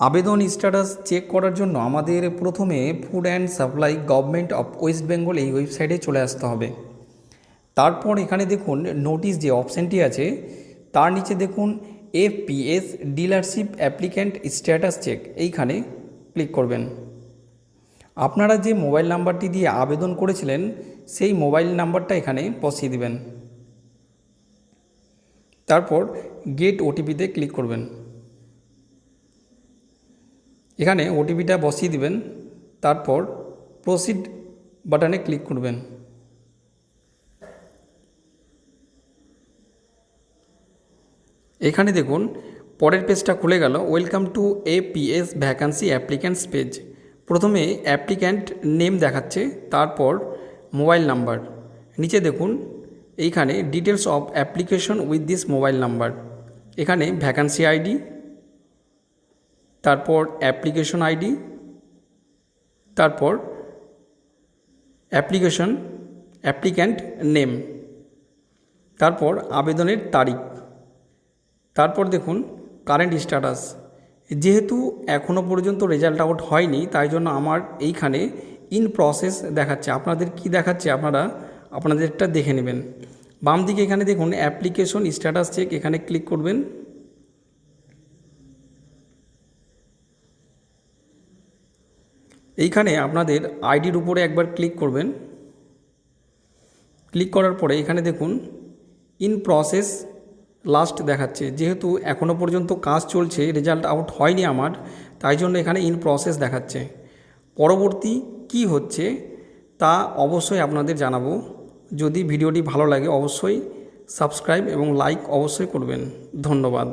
আবেদন status check করার জন্য আমাদের প্রথমে food and supply government of West Bengal এই ওয়েবসাইটে চলে আসতে হবে। তারপর এখানে দেখুন নোটিশ যে অপশানটি আছে তার নিচে দেখুন FPS dealership applicant status check, এইখানে ক্লিক করবেন। আপনারা যে মোবাইল নাম্বারটি দিয়ে আবেদন করেছিলেন সেই মোবাইল নাম্বারটা এখানে বসিয়ে দিবেন। তারপর গেট ওটিপিতে ক্লিক করবেন। এখানে ওটিপিটা বসিয়ে দিবেন। তারপর প্রসিড বাটনে ক্লিক করবেন। এখানে দেখুন পরের পেজটা খুলে গেল, welcome to APS vacancy applicants page. প্রথমে অ্যাপ্লিক্যান্ট নেম দেখাচ্ছে, তারপর মোবাইল নাম্বার, নিচে দেখুন এইখানে details of application with this mobile number, এখানে ভ্যাকান্সি আইডি, তারপর অ্যাপ্লিকেশন আইডি, তারপর অ্যাপ্লিক্যান্ট নেম, তারপর আবেদনের তারিখ, তারপর দেখুন কারেন্ট স্ট্যাটাস। যেহেতু এখনও পর্যন্ত রেজাল্ট আউট হয়নি তাই জন্য আমার এইখানে ইন প্রসেস দেখাচ্ছে। আপনাদের কি দেখাচ্ছে আপনারা আপনাদেরটা দেখে নেবেন। বাম দিকে এখানে দেখুন অ্যাপ্লিকেশন স্ট্যাটাস চেক, এখানে ক্লিক করবেন। এইখানে আপনাদের আইডির উপরে একবার ক্লিক করবেন। ক্লিক করার পরে এখানে দেখুন ইন প্রসেস লাস্ট দেখাচ্ছে। যেহেতু এখনও পর্যন্ত কাজ চলছে, রেজাল্ট আউট হয়নি আমার, তাই জন্য এখানে ইন প্রসেস দেখাচ্ছে। পরবর্তী কি হচ্ছে তা অবশ্যই আপনাদের জানাবো। যদি ভিডিওটি ভালো লাগে অবশ্যই সাবস্ক্রাইব এবং লাইক অবশ্যই করবেন। ধন্যবাদ।